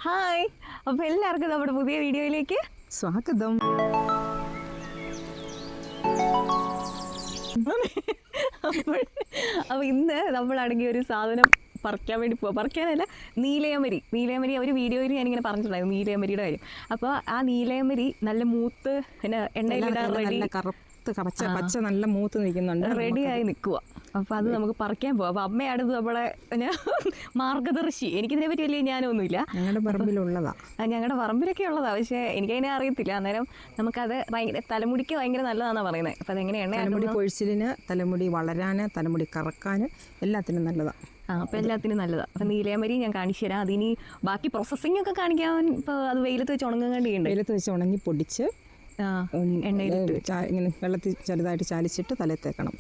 Hi, അപ്പോൾ എല്ലാവർക്കും നമ്മുടെ പുതിയ വീഡിയോയിലേക്ക് സ്വാഗതം. അപ്പോൾ ഇന്ന് നമ്മളാണെങ്കിൽ ഒരു സാധനം പറിക്കാൻ വേണ്ടി പറിക്കാനല്ല, നീലയമരി അവർ വീഡിയോയിൽ ഞാനിങ്ങനെ പറഞ്ഞിട്ടുണ്ടായിരുന്നു നീലയമരിയുടെ കാര്യം. അപ്പോൾ ആ നീലയമരി നല്ല മൂത്ത് പിന്നെ എണ്ണയിലിടാൻ റെഡി, പച്ച നല്ല മൂത്ത് നിൽക്കുന്നുണ്ട്, റെഡിയായി നിൽക്കുക. അപ്പോൾ അത് നമുക്ക് പറിക്കാൻ പോകാം. അപ്പോൾ അമ്മയാണ് നമ്മളെ മാർഗദർശി. എനിക്കിതിനെ പറ്റി വലിയ ജ്ഞാനമൊന്നുമില്ല. ഞങ്ങളുടെ പറമ്പിലുള്ളതാ, ഞങ്ങളുടെ പറമ്പിലൊക്കെ ഉള്ളതാണ്, പക്ഷേ എനിക്കതിനെ അറിയത്തില്ല. അന്നേരം നമുക്കത് ഭയങ്കര തലമുടിക്ക് ഭയങ്കര നല്ലതാണെന്നാണ് പറയുന്നത്. അപ്പോൾ അതെങ്ങനെയാണ് തലമുടി കൊഴിച്ചിലിന്, തലമുടി വളരാൻ, തലമുടി കറക്കാൻ എല്ലാത്തിനും നല്ലതാണ്. അപ്പോൾ എല്ലാത്തിനും നല്ലതാണ്. അപ്പോൾ നീലയമരി ഞാൻ കാണിച്ചു തരാം. അതിനി ബാക്കി പ്രോസസ്സിംഗ് ഒക്കെ കാണിക്കാൻ ഇപ്പോൾ അത് വെയിലത്ത് വെച്ച് ഉണങ്ങേണ്ടിയുണ്ട്. വെയിലത്ത് വെച്ച് ഉണങ്ങി പൊടിച്ച് എണ്ണയിലിട്ട് ഇങ്ങനെ വെള്ളത്തിൽ ചെറുതായിട്ട് ചാലിച്ചിട്ട് തലയിൽ തേക്കണം.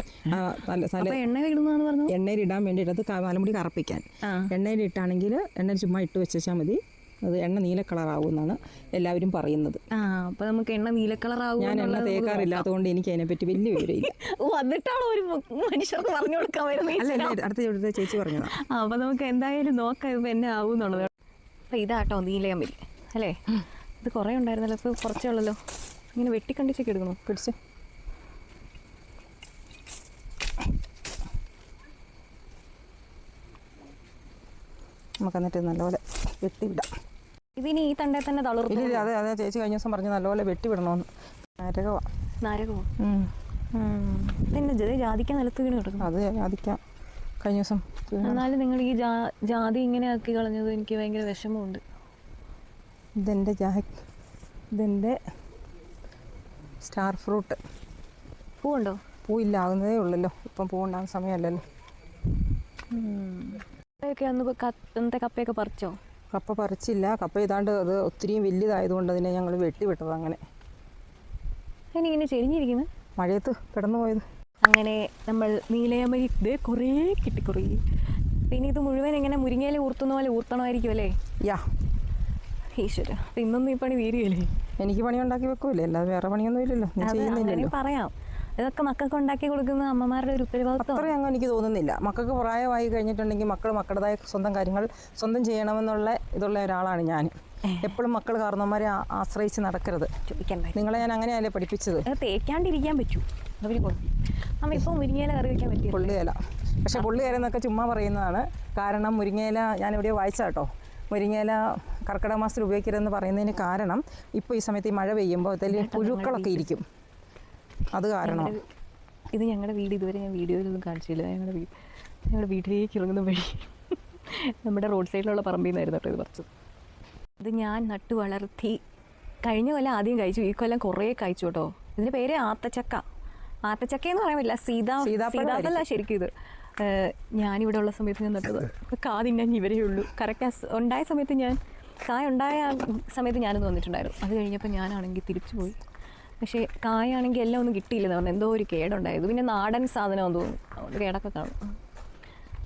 എണ്ണയിലിടുന്നതെന്ന് പറഞ്ഞു, എണ്ണയിലിടാൻ വേണ്ടിയിട്ട് അത് തലമുടി കറപ്പിക്കാൻ. എണ്ണയിലിട്ടാണെങ്കിൽ എണ്ണയിൽ ചുമ്മാ ഇട്ട് വെച്ചാൽ മതി, അത് എണ്ണ നീല കളറാവുമെന്നാണ് എല്ലാവരും പറയുന്നത്. അപ്പോൾ നമുക്ക് എണ്ണ നീല കളറാവും. ഞാൻ എണ്ണ തേക്കാറില്ലാത്തതുകൊണ്ട് എനിക്ക് അതിനെപ്പറ്റി വലിയ വിവരമില്ല. വന്നിട്ടാണോ ഒരു മനുഷ്യർക്ക് പറഞ്ഞു കൊടുക്കാൻ വരുന്നത്? അടുത്ത ചേച്ചി പറഞ്ഞതാണ്. അപ്പോൾ നമുക്ക് എന്തായാലും നോക്കാം ഇപ്പം എന്നെ ആവും എന്നുള്ളത്. അപ്പോൾ ഇതാട്ടോ നീലയമരി അല്ലേ? ഇത് കുറേ ഉണ്ടായിരുന്നല്ലോ, ഇപ്പോൾ കുറച്ചേ ഉള്ളല്ലോ. ഇങ്ങനെ വെട്ടിക്കണ്ടിച്ചൊക്കെ എടുക്കണോ? പിടിച്ച് നമുക്ക് എന്നിട്ട് നല്ലപോലെ വെട്ടിവിടാം. ഇതിനി ഈ തണ്ടേ തന്നെ തളർന്നു. അതെ അതെ, ചേച്ചി കഴിഞ്ഞ ദിവസം പറഞ്ഞു നല്ലപോലെ വെട്ടിവിടണമെന്ന്. നാരകമോ? ഇതെന്നെ ജാതിക്കാൻ നിലത്ത് വീണ് കിടക്കുന്നു. അത് ജാതിക്കാം കഴിഞ്ഞ ദിവസം. എന്നാലും നിങ്ങൾ ഈ ജാതി ഇങ്ങനെ ആക്കി കളഞ്ഞത് എനിക്ക് ഭയങ്കര വിഷമമുണ്ട്. ഇതെൻ്റെ സ്റ്റാർ ഫ്രൂട്ട്. പൂവുണ്ടോ? പൂവില്ല, ആകുന്നതേ ഉള്ളല്ലോ. ഇപ്പം പൂവുണ്ടാകുന്ന സമയമല്ലല്ലോ. അന്നത്തെ കപ്പയൊക്കെ പറിച്ചോ? കപ്പ പറിച്ചില്ല. കപ്പ ഇതാണ്ട് അത് ഒത്തിരിയും വലിയതായതുകൊണ്ട് അതിനെ ഞങ്ങൾ വെട്ടിവിട്ടത്. അങ്ങനെ ഇങ്ങനെ ചെരിഞ്ഞിരിക്കുന്നു, മഴയത്ത് കിടന്നു പോയത്. അങ്ങനെ നമ്മൾ നീലയമരി കുറേ കിട്ടി, കുറേ. പിന്നെ ഇത് മുഴുവൻ ഇങ്ങനെ മുരിങ്ങയില ഊർത്തുന്ന പോലെ ഊർത്തണമായിരിക്കും അല്ലേ? ഈശ്വര, അപ്പം ഇന്നൊന്നും ഈ പണി തീരുകയല്ലേ? എനിക്ക് പണി ഉണ്ടാക്കി വെക്കൂലേ, അല്ലാതെ വേറെ പണിയൊന്നും ഇല്ലല്ലോ, ചെയ്യുന്നില്ലല്ലോ. പറയാം, ഇതൊക്കെ മക്കൾക്ക് ഉണ്ടാക്കി കൊടുക്കുന്ന അമ്മമാരുടെ ഒരു ഉത്തരവാദിത്വം. അത്രയും അങ്ങനെ എനിക്ക് തോന്നുന്നില്ല. മക്കൾക്ക് പ്രായമായി കഴിഞ്ഞിട്ടുണ്ടെങ്കിൽ മക്കളുടേതായ സ്വന്തം കാര്യങ്ങൾ സ്വന്തം ചെയ്യണമെന്നുള്ള ഇതുള്ള ഒരാളാണ് ഞാൻ. എപ്പോഴും മക്കൾ കാരണവന്മാരെ ആശ്രയിച്ച് നടക്കരുത്. നിങ്ങളെ ഞാൻ അങ്ങനെയല്ലേ പഠിപ്പിച്ചത്. തേക്കാണ്ടിരിക്കാൻ പറ്റൂ. അവർ അമ്മ ഇപ്പോൾ മുരിങ്ങയില കറി വയ്ക്കാൻ പറ്റും. പൊള്ളിയില, പക്ഷെ പൊള്ളിയില എന്നൊക്കെ ചുമ്മാ പറയുന്നതാണ്. കാരണം മുരിങ്ങയില ഞാൻ എവിടെയോ വായിച്ച കേട്ടോ, മുരിങ്ങയില കർക്കിടക മാസത്തിൽ ഉപയോഗിക്കരുതെന്ന് പറയുന്നതിന് കാരണം ഇപ്പോൾ ഈ സമയത്ത് ഈ മഴ പെയ്യുമ്പോൾ അതിൽ പുഴുക്കളൊക്കെ ഇരിക്കും, അത് കാരണം. ഇത് ഞങ്ങളുടെ വീട് ഇതുവരെ ഞാൻ വീഡിയോയിലൊന്നും കാണിച്ചില്ല. ഞങ്ങളുടെ വീട്ടിലേക്ക് ഇറങ്ങുന്ന വഴി നമ്മുടെ റോഡ് സൈഡിലുള്ള പറമ്പിൽ നിന്നായിരുന്നു കേട്ടോ ഇത് പറിച്ചത്. ഇത് ഞാൻ നട്ടു വളർത്തി കഴിഞ്ഞ കൊല്ലം ആദ്യം കഴിച്ചു, ഈ കൊല്ലം കുറേ കഴിച്ചു കേട്ടോ. ഇതിൻ്റെ പേര് ആത്തച്ചക്ക. ആത്തച്ചക്കയെന്ന് പറയാൻ പറ്റില്ല, സീതാഫലല്ല ശരിക്കും. ഇത് ഞാനിവിടെ ഉള്ള സമയത്ത് ഞാൻ നട്ടത്. കാതിന്നാൻ ഇവരേ ഉള്ളൂ. കറക്റ്റ് ഉണ്ടായ സമയത്ത് കായ ഉണ്ടായ സമയത്ത് ഞാനൊന്ന് വന്നിട്ടുണ്ടായിരുന്നു. അത് കഴിഞ്ഞപ്പോൾ ഞാനാണെങ്കിൽ തിരിച്ചു പോയി. പക്ഷേ കായാണെങ്കിൽ എല്ലാം ഒന്നും കിട്ടിയില്ലെന്ന് പറഞ്ഞു, എന്തോ ഒരു കേടുണ്ടായത്. പിന്നെ നാടൻ സാധനമാണെന്ന് തോന്നുന്നു, അതുകൊണ്ട് കേടൊക്കെ കാണും.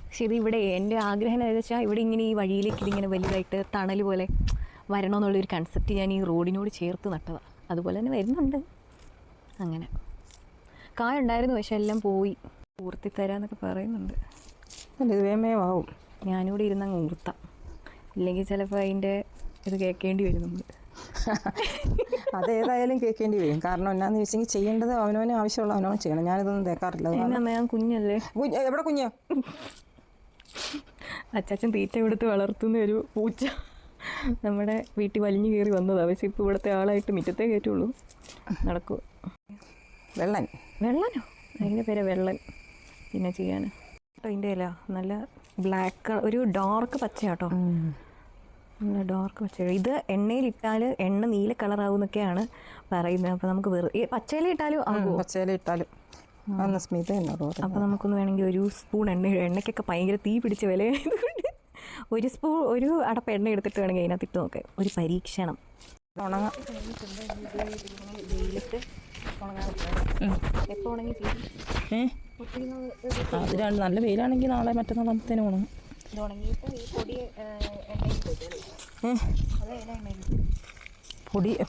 പക്ഷേ ഇത് ഇവിടെ എൻ്റെ ആഗ്രഹം എന്താണെന്ന് വെച്ചാൽ ഇവിടെ ഇങ്ങനെ ഈ വഴിയിലേക്ക് ഇതിങ്ങനെ വലുതായിട്ട് തണൽ പോലെ വരണമെന്നുള്ളൊരു കൺസെപ്റ്റ് ഞാൻ ഈ റോഡിനോട് ചേർത്ത് നട്ടതാണ്. അതുപോലെ തന്നെ വരുന്നുണ്ട്. അങ്ങനെ കായ ഉണ്ടായിരുന്നു, പക്ഷെ എല്ലാം പോയി. ഊർത്തിത്തരാന്നൊക്കെ പറയുന്നുണ്ട്. ഇത് വേമേവാവും. ഞാനിവിടെ ഇരുന്നങ്ങ് ഊർത്താം, ഇല്ലെങ്കിൽ ചിലപ്പോൾ അതിൻ്റെ ഇത് കേൾക്കേണ്ടി വരും നമ്മൾ. അതേതായാലും കേൾക്കേണ്ടി വരും. കാരണം എന്നാന്ന് ചോദിച്ചെങ്കിൽ ചെയ്യേണ്ടത് അവനവന് ആവശ്യമുള്ള അവനവൻ ചെയ്യണം. ഞാനിതൊന്നും തേക്കാറില്ല. ഞാൻ കുഞ്ഞല്ലേ. എവിടെ കുഞ്ഞ്? അച്ചാച്ചൻ തീറ്റ കൊടുത്ത് വളർത്തുന്ന ഒരു പൂച്ച നമ്മുടെ വീട്ടിൽ വലിഞ്ഞു കയറി വന്നതാണ്. പക്ഷേ ഇപ്പോൾ ഇവിടുത്തെ ആളായിട്ട് മുറ്റത്തേ കയറ്റുള്ളൂ. നടക്കൂ. വെള്ളനോ? അതിൻ്റെ പേര് വെള്ളൻ. പിന്നെ ചെയ്യാൻ അതിൻ്റെ ഇല നല്ല ബ്ലാക്ക്, ഒരു ഡാർക്ക് പച്ചയാട്ടോ, നല്ല ഡാർക്ക് പച്ച. ഇത് എണ്ണയിലിട്ടാൽ എണ്ണ നീല കളറാവും എന്നൊക്കെയാണ് പറയുന്നത്. അപ്പോൾ നമുക്ക് പച്ചയില ഇട്ടാലും ആകുമോ? പച്ചയില ഇട്ടാലും സ്മിത എന്നോട്. അപ്പോൾ നമുക്കൊന്ന് വേണമെങ്കിൽ ഒരു സ്പൂൺ എണ്ണയ്ക്കൊക്കെ ഭയങ്കര തീ പിടിച്ച വിലയായതുകൊണ്ട് ഒരു അടപ്പ് എണ്ണ എടുത്തിട്ട് വേണമെങ്കിൽ അതിനകത്ത് ഇട്ട് നോക്കാം. ഒരു പരീക്ഷണം. ഉണങ്ങാം. എപ്പോൾ ഉണങ്ങി? അത് നല്ല വെയിലാണെങ്കിൽ നാളെ മറ്റന്നാളത്തേനും ഉണങ്ങും.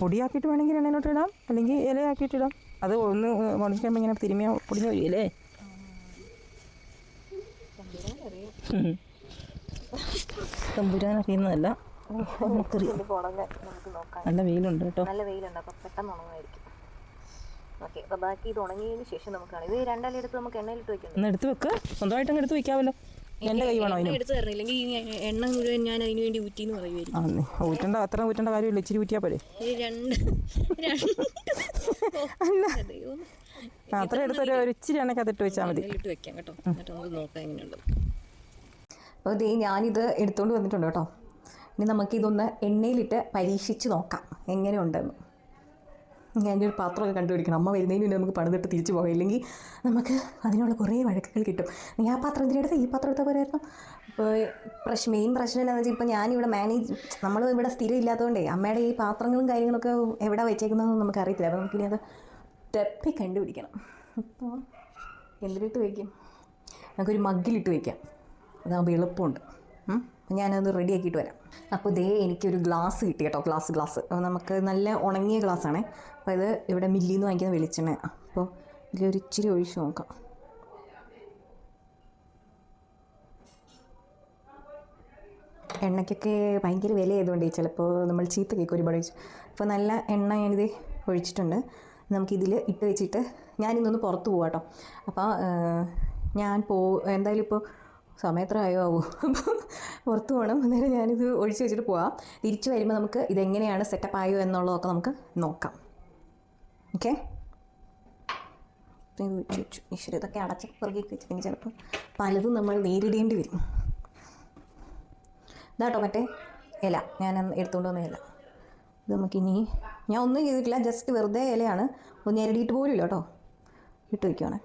പൊടിയാക്കിയിട്ട് വേണമെങ്കിൽ എണ്ണയിലോട്ട് ഇടാം, അല്ലെങ്കിൽ ഇലയാക്കിയിട്ട് ഇടാം. അത് ഒന്ന് ഉണക്കുമ്പോൾ ഇങ്ങനെ തിരുമ്മിയ പൊടിഞ്ഞ് വരികയല്ലേ. തമ്പുരാൻ അറിയുന്നതല്ല, ഇതിപ്പോൾ ഉണങ്ങാൻ നമുക്ക് നോക്കാം. നല്ല വെയിലുണ്ട് കേട്ടോ. നല്ല വെയിലുണ്ട്, അപ്പം പെട്ടെന്ന് ഉണങ്ങുമായിരിക്കും. ഓക്കെ, അപ്പോൾ ബാക്കി ഇത് ഉണങ്ങിയതിന് ശേഷം നമുക്കാണ് ഇത് രണ്ടാലും എടുത്ത് നമുക്ക് എണ്ണയിലിട്ട് വെക്കണം. ഒന്ന് എടുത്ത് വെക്ക്, സ്വന്തമായിട്ട് അങ്ങ് എടുത്ത് വെക്കാമല്ലോ. എൻ്റെ കൈ വേണോ അതിന്? എടുത്ത് തരണം, ഇല്ലെങ്കിൽ ഈ എണ്ണ മുഴുവൻ ഞാൻ അതിന് വേണ്ടി ഊറ്റിന്ന് പറയുമായിരിക്കും. ഊറ്റേണ്ട അത്ര ഊറ്റേണ്ട കാര്യമില്ല, ഇച്ചിരി ഊറ്റിയാൽ പോലെ. അത്ര എടുത്തൊരു ഇച്ചിരി എണ്ണക്കകത്തിട്ട് വെച്ചാൽ മതി. ഇട്ട് വെക്കാം കേട്ടോ, എന്നിട്ട് നമുക്ക് നോക്കാം എങ്ങനെയുണ്ട്. അപ്പോൾ ഇതേ ഞാനിത് എടുത്തുകൊണ്ട് വന്നിട്ടുണ്ട് കേട്ടോ. ഇനി നമുക്കിതൊന്ന് എണ്ണയിലിട്ട് പരീക്ഷിച്ച് നോക്കാം എങ്ങനെയുണ്ടെന്ന്. ഞാനൊരു ഒരു പാത്രമൊക്കെ കണ്ടുപിടിക്കണം. അമ്മ വരുന്നതിന് മുന്നേ നമുക്ക് പണിതിട്ട് തിരിച്ചു പോകാം, ഇല്ലെങ്കിൽ നമുക്ക് അതിനുള്ള കുറേ വഴക്കുകൾ കിട്ടും. നീ ആ പാത്രം എന്തിനെടുത്ത് ഈ പാത്രം എടുത്താൽ പോരായിരുന്നു. ഇപ്പോൾ മെയിൻ പ്രശ്നം എന്താണെന്ന് വെച്ചാൽ ഇപ്പോൾ ഞാനിവിടെ നമ്മൾ ഇവിടെ സ്ഥിരം ഇല്ലാത്തതുകൊണ്ടേ അമ്മയുടെ ഈ പാത്രങ്ങളും കാര്യങ്ങളൊക്കെ എവിടെ വെച്ചേക്കുന്നതെന്ന് നമുക്ക് അറിയത്തില്ല. അപ്പോൾ നമുക്കിനി അത് തപ്പി കണ്ടുപിടിക്കണം. അപ്പോൾ എന്തിലിട്ട് വയ്ക്കും? നമുക്കൊരു മഗ്ഗിലിട്ട് വയ്ക്കാം, അതാകുമ്പോൾ എളുപ്പമുണ്ട്. ഞാനത് റെഡിയാക്കിയിട്ട് വരാം. അപ്പോൾ ഇതേ എനിക്കൊരു ഗ്ലാസ് കിട്ടി കേട്ടോ, ഗ്ലാസ്. അപ്പോൾ നമുക്ക് നല്ല ഉണങ്ങിയ ഗ്ലാസ്സാണ്. അപ്പോൾ ഇത് ഇവിടെ മില്ലിൽ നിന്ന് വാങ്ങിക്കുന്ന വെളിച്ചെണ്ണ. അപ്പോൾ ഇതിലൊരു ഇച്ചിരി ഒഴിച്ച് നോക്കാം. എണ്ണയ്ക്കൊക്കെ ഭയങ്കര വില ആയതുകൊണ്ട് ചിലപ്പോൾ നമ്മൾ ചീത്ത കേക്ക് ഒരുപാട് ഒഴിച്ചു. അപ്പോൾ നല്ല എണ്ണ ഞാനിത് ഒഴിച്ചിട്ടുണ്ട്. നമുക്കിതിൽ ഇട്ട് വെച്ചിട്ട് ഞാനിന്നൊന്ന് പുറത്ത് പോകാം കേട്ടോ. അപ്പോൾ എന്തായാലും ഇപ്പോൾ സമയത്ര ആവോ, അപ്പോൾ പുറത്ത് പോകണം. അന്നേരം ഞാനിത് ഒഴിച്ച് വെച്ചിട്ട് പോവാം. തിരിച്ച് വരുമ്പോൾ നമുക്ക് ഇതെങ്ങനെയാണ് സെറ്റപ്പ് ആയോ എന്നുള്ളതൊക്കെ നമുക്ക് നോക്കാം. ഓക്കെ, ഇത് ഒഴിച്ച് വെച്ചു. ഈശ്വര, ഇതൊക്കെ അടച്ച് പുറകെ വെച്ച് പിന്നെ ചിലപ്പോൾ പലതും നമ്മൾ നേരിടേണ്ടി വരും. ഇതാട്ടോ മറ്റേ ഇല, ഞാൻ എടുത്തുകൊണ്ട് വന്ന ഇല. ഇത് നമുക്കിനി ഞാൻ ഒന്നും ചെയ്തിട്ടില്ല, ജസ്റ്റ് വെറുതെ ഇലയാണ്, ഒന്ന് ഞെരടിയിട്ട് പോലും ഇല്ല കേട്ടോ, ഇട്ട് വയ്ക്കുവാണ്.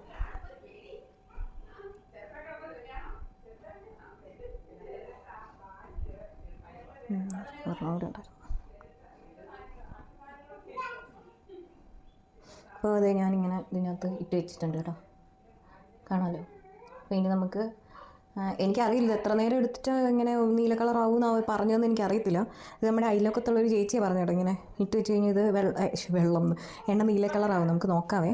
അപ്പോൾ അതെ ഞാനിങ്ങനെ ഇതിനകത്ത് ഇട്ട് വെച്ചിട്ടുണ്ട് കേട്ടോ, കാണാമല്ലോ. അപ്പോൾ ഇനി നമുക്ക് എനിക്കറിയില്ല എത്ര നേരം എടുത്തിട്ട് ഇങ്ങനെ നീല കളറാവും എന്ന് പറഞ്ഞതെന്ന് എനിക്കറിയത്തില്ല. ഇത് നമ്മുടെ അയൽവക്കത്തുള്ളൊരു ചേച്ചിയാണ് പറഞ്ഞു കേട്ടോ, ഇങ്ങനെ ഇട്ട് വെച്ച് കഴിഞ്ഞാൽ ഇത് വെള്ളം എണ്ണ നീല കളറാവും. നമുക്ക് നോക്കാമേ.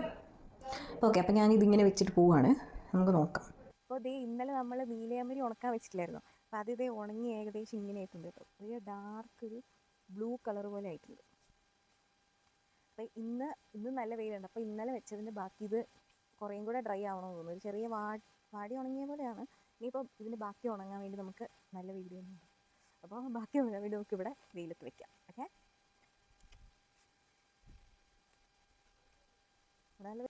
ഓക്കെ, അപ്പോൾ ഞാനിതിങ്ങനെ വെച്ചിട്ട് പോവുകയാണ്, നമുക്ക് നോക്കാം. അപ്പോൾ ഇതേ ഇന്നലെ നമ്മൾ നീലയാമ്പരി ഉണക്കാൻ വെച്ചിട്ടില്ലായിരുന്നു. അപ്പോൾ അത് ഇതേ ഉണങ്ങി ഏകദേശം ഇങ്ങനെ ആയിട്ടുണ്ട് കേട്ടോ. ഒരു ഡാർക്ക് ഒരു ബ്ലൂ കളർ പോലെ ആയിട്ടുണ്ട്. അപ്പോൾ ഇന്ന് നല്ല വെയിലുണ്ട്. അപ്പോൾ ഇന്നലെ വെച്ചതിൻ്റെ ബാക്കി ഇത് കുറേയും കൂടെ ഡ്രൈ ആവണമെന്ന് തോന്നുന്നു. ഒരു ചെറിയ വാടി ഉണങ്ങിയ പോലെയാണ്. ഇനിയിപ്പം ഇതിന് ബാക്കി ഉണങ്ങാൻ വേണ്ടി നമുക്ക് നല്ല വെയിൽ തന്നെയാണ്. അപ്പോൾ ബാക്കി ഉണങ്ങാൻ വേണ്ടി നമുക്ക് ഇവിടെ വെയിലത്ത് വെക്കാം. ഓക്കെ, നല്ല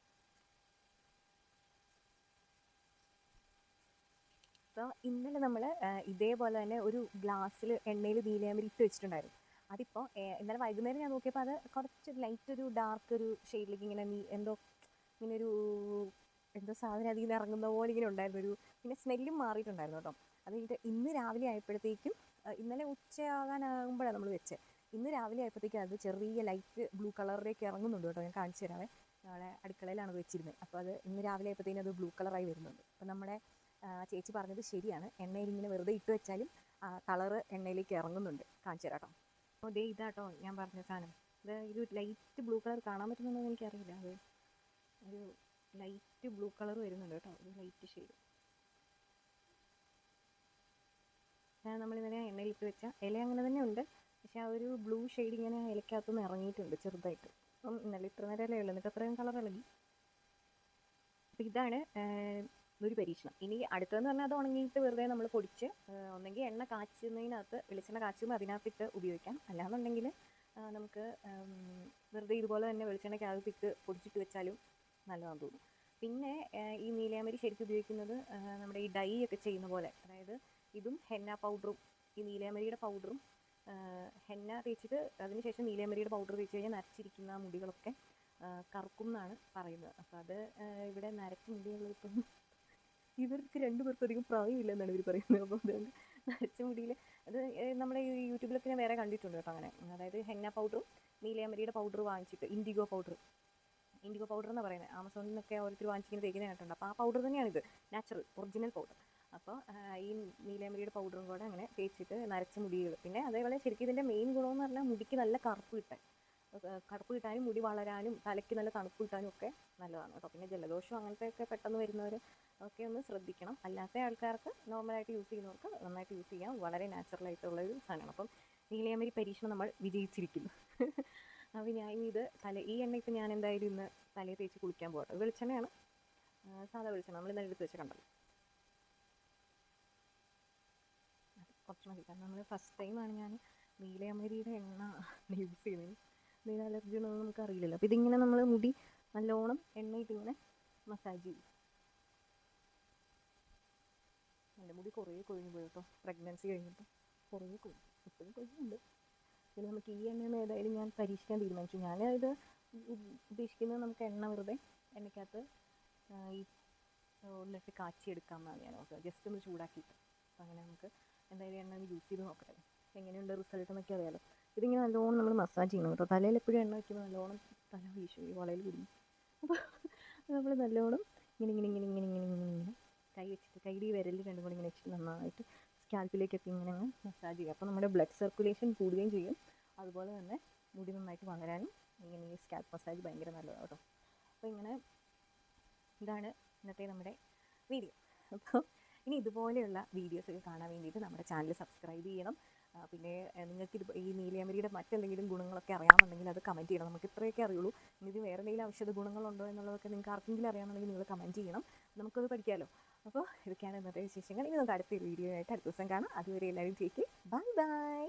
അപ്പോൾ ഇന്നലെ നമ്മൾ ഇതേപോലെ തന്നെ ഒരു ഗ്ലാസ്സിൽ എണ്ണയിൽ നീലയാമ്പരി ഇട്ട് വെച്ചിട്ടുണ്ടായിരുന്നു. അതിപ്പോൾ ഇന്നലെ വൈകുന്നേരം ഞാൻ നോക്കിയപ്പോൾ അത് കുറച്ച് ലൈറ്റ് ഒരു ഡാർക്ക് ഒരു ഷെയ്ഡിലേക്ക് ഇങ്ങനെ എന്തോ സാധനം അതിൽ നിന്ന് ഇറങ്ങുന്ന പോലെ ഇങ്ങനെ ഉണ്ടായിരുന്നു. പിന്നെ സ്മെല്ലും മാറിയിട്ടുണ്ടായിരുന്നു കേട്ടോ. അത് കഴിഞ്ഞിട്ട് ഇന്ന് രാവിലെ ആയപ്പോഴത്തേക്കും, ഇന്നലെ ഉച്ചയാകാനാകുമ്പോഴാണ് നമ്മൾ വെച്ചത്. ഇന്ന് രാവിലെ ആയപ്പോഴത്തേക്കും അത് ചെറിയ ലൈറ്റ് ബ്ലൂ കളറിലേക്ക് ഇറങ്ങുന്നുണ്ട് കേട്ടോ. ഞാൻ കാണിച്ചു തരാവേ. നാളെ അടുക്കളയിലാണ് അത് വെച്ചിരുന്നത്. അപ്പോൾ അത് ഇന്ന് രാവിലെ ആയപ്പോഴത്തേക്കും അത് ബ്ലൂ കളറായി വരുന്നുണ്ട്. അപ്പോൾ നമ്മുടെ ചേച്ചി പറഞ്ഞത് ശരിയാണ്, എണ്ണയിൽ ഇങ്ങനെ വെറുതെ ഇട്ട് വെച്ചാലും കളറ് എണ്ണയിലേക്ക് ഇറങ്ങുന്നുണ്ട്. കാണിച്ചു തരാം കേട്ടോ. അപ്പോൾ ദേ ഇതാട്ടോ ഞാൻ പറഞ്ഞ സാധനം. ഇത് ലൈറ്റ് ബ്ലൂ കളർ കാണാൻ പറ്റുന്നുണ്ടോ എന്ന് എനിക്കറിയില്ല. അത് ഒരു ലൈറ്റ് ബ്ലൂ കളർ വരുന്നുണ്ട് കേട്ടോ, ഒരു ലൈറ്റ് ഷെയ്ഡ്. നമ്മളിന്നലെ എണ്ണയിലിട്ട് വെച്ച ഇല അങ്ങനെ തന്നെ ഉണ്ട്, പക്ഷെ ആ ഒരു ബ്ലൂ ഷെയ്ഡ് ഇങ്ങനെ ഇലക്കകത്തുനിന്ന് ഇറങ്ങിയിട്ടുണ്ട് ചെറുതായിട്ട്. അപ്പം ഇന്നലെ ഇത്ര നേരം ഇല ഉള്ളൂ, എന്നിട്ട് അത്രയും കളർ ഇളകി. അപ്പം ഇതാണ് ഒരു പരീക്ഷണം. ഇനി അടുത്തതെന്ന് പറഞ്ഞാൽ അത് ഉണങ്ങിയിട്ട് വെറുതെ നമ്മൾ പൊടിച്ച് ഒന്നെങ്കിൽ എണ്ണ കാച്ചുന്നതിനകത്ത് വെളിച്ചെണ്ണ കാച്ചുമ്പോൾ അതിനകത്തിട്ട് ഉപയോഗിക്കാം. അല്ലാന്നുണ്ടെങ്കിൽ നമുക്ക് വെറുതെ ഇതുപോലെ തന്നെ വെളിച്ചെണ്ണയ്ക്കകത്തിട്ട് പൊടിച്ചിട്ട് വെച്ചാലും നല്ലതാണെന്ന് തോന്നുന്നു. പിന്നെ ഈ നീലയാമ്പരി ശരിക്കും ഉപയോഗിക്കുന്നത് നമ്മുടെ ഈ ഡൈ ഒക്കെ ചെയ്യുന്ന പോലെ, അതായത് ഇതും ഹെന്ന പൗഡറും ഈ നീലയാമ്പരിയുടെ പൗഡറും ഹെന്ന തേച്ചിട്ട് അതിനുശേഷം നീലയാമ്പരിയുടെ പൗഡർ തേച്ച് കഴിഞ്ഞാൽ നരച്ചിരിക്കുന്ന മുടികളൊക്കെ കറുക്കും എന്നാണ് പറയുന്നത്. അപ്പോൾ അത് ഇവിടെ നരച്ച മുടികളിപ്പം ഇവർക്ക് രണ്ടുപേർക്കും അധികം പ്രായമില്ല എന്നാണ് ഇവർ പറയുന്നത്. അപ്പോൾ അതുകൊണ്ട് നരച്ച മുടിയിൽ അത് നമ്മുടെ ഈ യൂട്യൂബിലൊക്കെ ഞാൻ വേറെ കണ്ടിട്ടുണ്ട് കേട്ടോ അങ്ങനെ. അതായത് ഹെന്ന പൗഡറും നീലയാമ്പരിയുടെ പൗഡർ വാങ്ങിച്ചിട്ട് ഇൻഡിഗോ പൗഡർ എന്ന് പറയുന്നത് ആമസോണിൽ നിന്നൊക്കെ ഓരോരുത്തർ വാങ്ങിച്ചിങ്ങനെ തേക്കുന്ന കേട്ടുണ്ട്. അപ്പോൾ ആ പൗഡർ തന്നെയാണിത്, നാച്ചുറൽ ഒറിജിനൽ പൗഡർ. അപ്പോൾ ഈ നീലയാമ്പരിയുടെ പൗഡറും കൂടെ അങ്ങനെ തേച്ചിട്ട് നരച്ച മുടികൾ. പിന്നെ അതേപോലെ ശരിക്കും ഇതിൻ്റെ മെയിൻ ഗുണമെന്ന് പറഞ്ഞാൽ മുടിക്ക് നല്ല കറുപ്പ് കിട്ടാനും മുടി വളരാനും തലയ്ക്ക് നല്ല തണുപ്പ് കിട്ടാനും ഒക്കെ നല്ലതാണ് കേട്ടോ. പിന്നെ ജലദോഷം അങ്ങനത്തെയൊക്കെ പെട്ടെന്ന് വരുന്നവർ ഒക്കെ ഒന്ന് ശ്രദ്ധിക്കണം. അല്ലാത്ത ആൾക്കാർക്ക് നോർമലായിട്ട് യൂസ് ചെയ്യുന്നവർക്ക് നന്നായിട്ട് യൂസ് ചെയ്യാം. വളരെ നാച്ചുറലായിട്ടുള്ളൊരു സാധനമാണ്. അപ്പം നീലയമരി പരീക്ഷണം നമ്മൾ വിജയിച്ചിരിക്കുന്നു. അപ്പോൾ ഞാൻ ഇത് ഈ എണ്ണ ഇപ്പം ഞാൻ എന്തായാലും ഇന്ന് തലയിൽ തേച്ച് കുളിക്കാൻ പോകട്ടെ. വെളിച്ചെണ്ണയാണ്, സാധാ വെളിച്ചെണ്ണ നമ്മൾ ഇന്നലെ എടുത്ത് വെച്ച കണ്ടല്ലോ. കുറച്ച് മതി, കാരണം നമ്മൾ ഫസ്റ്റ് ടൈമാണ് ഞാൻ നീലയമരിയുടെ എണ്ണ യൂസ് ചെയ്യുന്നത്. നീല അലർജി ഉണ്ടെന്ന് നമുക്ക് അറിയില്ലല്ലോ. അപ്പോൾ ഇതിങ്ങനെ നമ്മൾ മുടി നല്ലോണം എണ്ണയിട്ടിങ്ങനെ മസാജ് ചെയ്യും. എൻ്റെ മുടി കുറേ കൊഴിഞ്ഞു പോയി കേട്ടോ, പ്രഗ്നൻസി കഴിഞ്ഞിട്ട് കുറേ കൊഴിഞ്ഞു, ഇപ്പോഴും കൊഴിഞ്ഞുണ്ട്. പിന്നെ നമുക്ക് ഈ എണ്ണയൊന്നും ഏതായാലും ഞാൻ പരീക്ഷിക്കാൻ തീരുമാനിച്ചു. ഞാൻ ഇത് ഉദ്ദേശിക്കുന്നത് നമുക്ക് എണ്ണ വെറുതെ എണ്ണയ്ക്കകത്ത് ഈ ഒന്നിട്ട് കാച്ചിയെടുക്കാമെന്നാണ് ഞാൻ നോക്കുക, ജസ്റ്റ് ഒന്ന് ചൂടാക്കിയിട്ട്. അപ്പോൾ അങ്ങനെ നമുക്ക് എന്തായാലും എണ്ണ യൂസ് ചെയ്ത് നോക്കട്ടെ, എങ്ങനെയുണ്ട് റിസൾട്ട് എന്നൊക്കെ അറിയാമല്ലോ. ഇതിങ്ങനെ നല്ലോണം നമ്മൾ മസാജ് ചെയ്യണം കേട്ടോ. തലയിൽ എപ്പോഴും എണ്ണ വയ്ക്കുമ്പോൾ നല്ലോണം തല വീശു, ഈ വളയിൽ കുടുങ്ങി. അപ്പോൾ നമ്മൾ നല്ലോണം ഇങ്ങനെ ഇങ്ങനെ ഇങ്ങനെ ഇങ്ങനെ ഇങ്ങനെ ഇങ്ങനെ ഇങ്ങനെ കൈ വെച്ചിട്ട്, കൈയുടെ ഈ വിരലിൽ രണ്ടും കൂടി ഇങ്ങനെ വെച്ചിട്ട് നന്നായിട്ട് സ്കാൽപ്പിലേക്കൊക്കെ ഇങ്ങനെ അങ്ങ് മസാജ് ചെയ്യുക. അപ്പോൾ നമ്മുടെ ബ്ലഡ് സർക്കുലേഷൻ കൂടുകയും ചെയ്യും, അതുപോലെ തന്നെ മുടി നന്നായിട്ട് വളരാനും ഇങ്ങനെ ഈ സ്കാൽപ്പ് മസാജ് ഭയങ്കര നല്ലതാണ് കേട്ടോ. അപ്പോൾ ഇതാണ് ഇന്നത്തെ നമ്മുടെ വീഡിയോ. അപ്പോൾ ഇനി ഇതുപോലെയുള്ള വീഡിയോസൊക്കെ കാണാൻ വേണ്ടിയിട്ട് നമ്മുടെ ചാനൽ സബ്സ്ക്രൈബ് ചെയ്യണം. പിന്നെ നിങ്ങൾക്ക് ഈ നീലയമരിയുടെ മറ്റെന്തെങ്കിലും ഗുണങ്ങളൊക്കെ അറിയാമെന്നുണ്ടെങ്കിൽ അത് കമൻറ്റ് ചെയ്യണം. നമുക്ക് ഇത്രയൊക്കെ അറിയുള്ളൂ. ഇനി ഇത് വേറെ എന്തെങ്കിലും ഔഷധ ഗുണങ്ങളുണ്ടോ എന്നുള്ളതൊക്കെ നിങ്ങൾക്ക് ആർക്കെങ്കിലും അറിയാമെന്നുണ്ടെങ്കിൽ നിങ്ങൾ കമൻറ്റ് ചെയ്യണം, നമുക്കത് പഠിക്കാമല്ലോ. അപ്പോൾ ഇതൊക്കെയാണ് ഇന്നത്തെ വിശേഷങ്ങൾ. ഇനി നമുക്ക് അടുത്തൊരു വീഡിയോ ആയിട്ട് അടുത്ത ദിവസം കാണാം. അതുവരെ എല്ലാവരും ടേക്ക് കെയർ, ബൈ ബൈ.